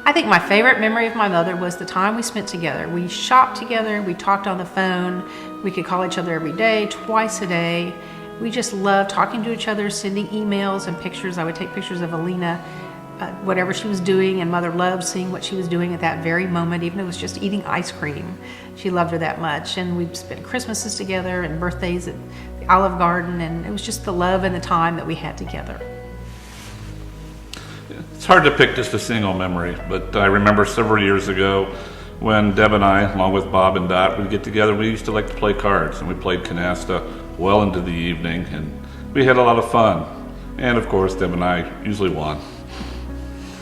I think my favorite memory of my mother was the time we spent together. We shopped together, we talked on the phone, we could call each other every day, twice a day. We just loved talking to each other, sending emails and pictures. I would take pictures of Alina, whatever she was doing, and Mother loved seeing what she was doing at that very moment, even if it was just eating ice cream. She loved her that much. And we'd spend Christmases together and birthdays at the Olive Garden, and it was just the love and the time that we had together. It's hard to pick just a single memory, but I remember several years ago when Deb and I, along with Bob and Dot, would get together. We used to like to play cards, and we played canasta well into the evening, and we had a lot of fun. And of course, Deb and I usually won.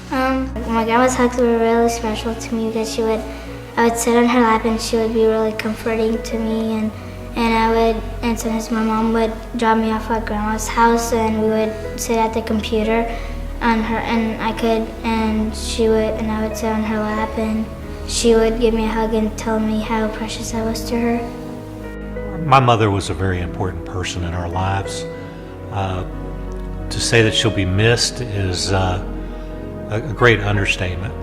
My grandma's hugs were really special to me because I would sit on her lap and she would be really comforting to me, and sometimes my mom would drop me off at grandma's house and we would sit at the computer on her, and I would sit on her lap and she would give me a hug and tell me how precious I was to her. My mother was a very important person in our lives. To say that she'll be missed is a great understatement.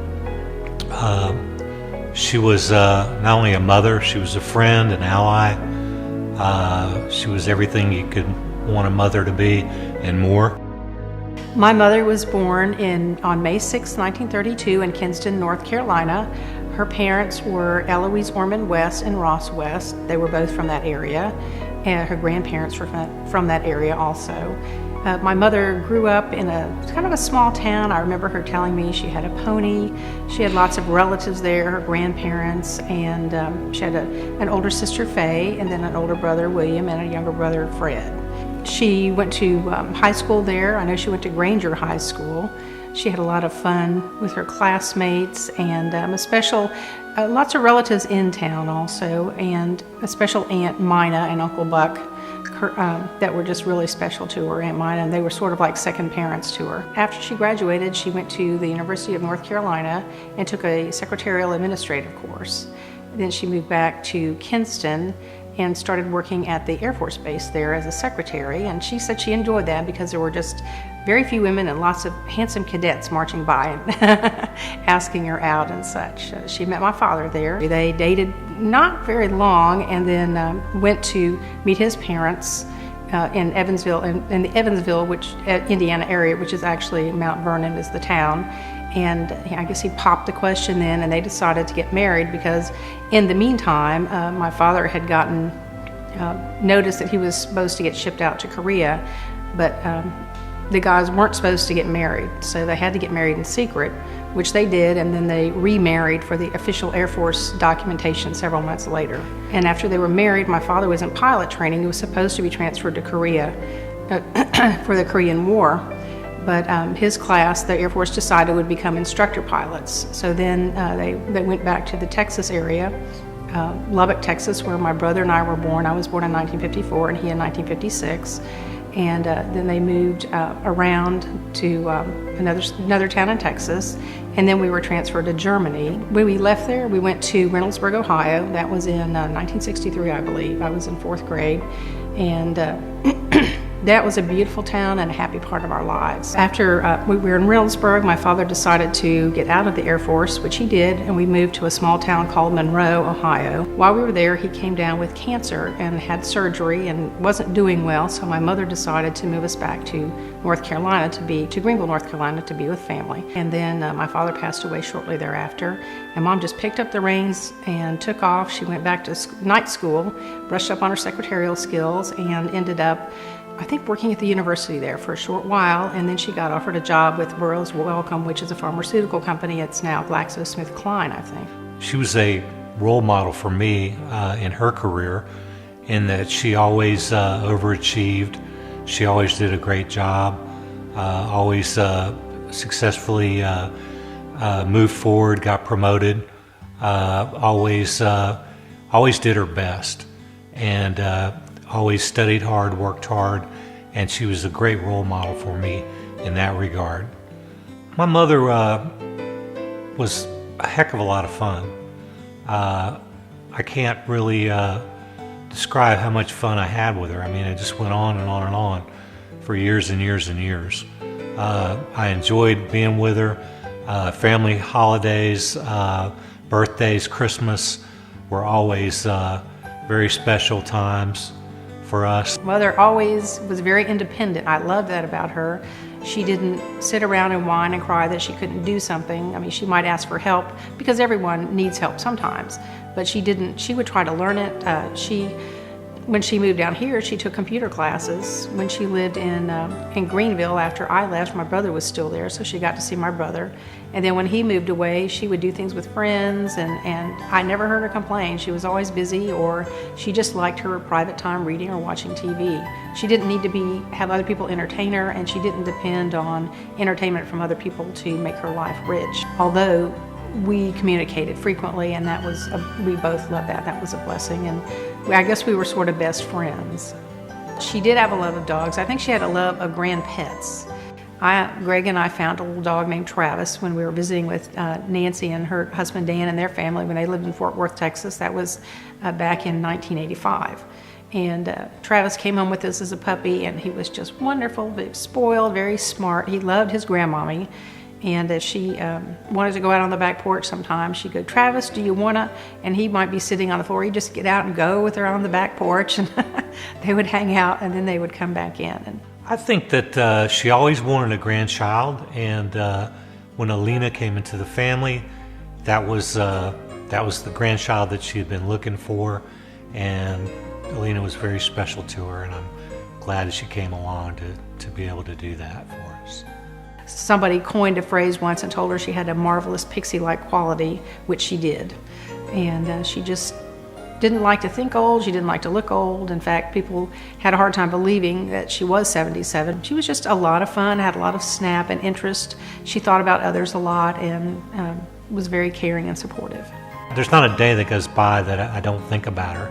She was not only a mother, she was a friend, an ally. She was everything you could want a mother to be and more. My mother was born on May 6, 1932 in Kinston, North Carolina. Her parents were Eloise Ormond West and Ross West. They were both from that area, and her grandparents were from that area also. My mother grew up in kind of a small town. I remember her telling me she had a pony. She had lots of relatives there, her grandparents, and she had an older sister, Faye, and then an older brother, William, and a younger brother, Fred. She went to high school there. I know she went to Granger High School. She had a lot of fun with her classmates, and lots of relatives in town also, and a special Aunt Mina and Uncle Buck that were just really special to her, Aunt Mina, and they were sort of like second parents to her. After she graduated, she went to the University of North Carolina and took a secretarial administrative course. Then she moved back to Kinston and started working at the Air Force Base there as a secretary, and she said she enjoyed that because there were just very few women and lots of handsome cadets marching by and asking her out and such. She met my father there. They dated not very long, and then went to meet his parents in Evansville, in the Evansville, Indiana area, which is actually Mount Vernon is the town. And I guess he popped the question then, and they decided to get married because in the meantime, my father had gotten notice that he was supposed to get shipped out to Korea, but the guys weren't supposed to get married, so they had to get married in secret, which they did, and then they remarried for the official Air Force documentation several months later. And after they were married, my father was in pilot training. He was supposed to be transferred to Korea for the Korean War. But his class, the Air Force decided would become instructor pilots. So then they went back to the Texas area, Lubbock, Texas, where my brother and I were born. I was born in 1954 and he in 1956. And then they moved around to another town in Texas. And then we were transferred to Germany. When we left there, we went to Reynoldsburg, Ohio. That was in 1963, I believe. I was in 4th grade. And that was a beautiful town and a happy part of our lives. After we were in Reynoldsburg, my father decided to get out of the Air Force, which he did, and we moved to a small town called Monroe, Ohio. While we were there, he came down with cancer and had surgery and wasn't doing well, so my mother decided to move us back to North Carolina, to Greenville, North Carolina, to be with family. And then my father passed away shortly thereafter, and Mom just picked up the reins and took off. She went back to night school, brushed up on her secretarial skills, and ended up, I think, working at the university there for a short while, and then she got offered a job with Burroughs Wellcome, which is a pharmaceutical company. It's now GlaxoSmithKline, I think. She was a role model for me in her career, in that she always overachieved. She always did a great job, always successfully moved forward, got promoted, always did her best, and always studied hard, worked hard, and she was a great role model for me in that regard. My mother was a heck of a lot of fun. I can't really describe how much fun I had with her. I mean, it just went on and on and on for years and years and years. I enjoyed being with her. Family holidays, birthdays, Christmas were always very special times for us. Mother always was very independent. I love that about her. She didn't sit around and whine and cry that she couldn't do something. I mean, she might ask for help because everyone needs help sometimes, but she didn't. She would try to learn it. When she moved down here, she took computer classes. When she lived in Greenville, after I left, my brother was still there, so she got to see my brother. And then when he moved away, she would do things with friends, and I never heard her complain. She was always busy, or she just liked her private time reading or watching TV. She didn't need to have other people entertain her, and she didn't depend on entertainment from other people to make her life rich. Although we communicated frequently, and we both loved that. That was a blessing, and I guess we were sort of best friends. She did have a love of dogs. I think she had a love of grand pets. Greg and I found a little dog named Travis when we were visiting with Nancy and her husband Dan and their family when they lived in Fort Worth, Texas. That was back in 1985. And Travis came home with us as a puppy, and he was just wonderful, but spoiled, very smart. He loved his grandmommy. And if she wanted to go out on the back porch sometimes, she'd go, "Travis, do you want to?" And he might be sitting on the floor. He'd just get out and go with her on the back porch, and they would hang out, and then they would come back in. And I think that she always wanted a grandchild, and when Alina came into the family, that was the grandchild that she had been looking for, and Alina was very special to her, and I'm glad that she came along to be able to do that for us. somebody coined a phrase once and told her she had a marvelous pixie-like quality, which she did. And she just didn't like to think old, she didn't like to look old. In fact, people had a hard time believing that she was 77. She was just a lot of fun, had a lot of snap and interest. She thought about others a lot and was very caring and supportive. There's not a day that goes by that I don't think about her.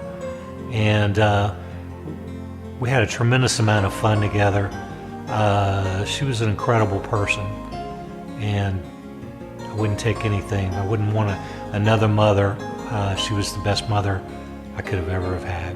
And we had a tremendous amount of fun together. She was an incredible person, and I wouldn't take anything. I wouldn't want another mother. She was the best mother I could have ever have had.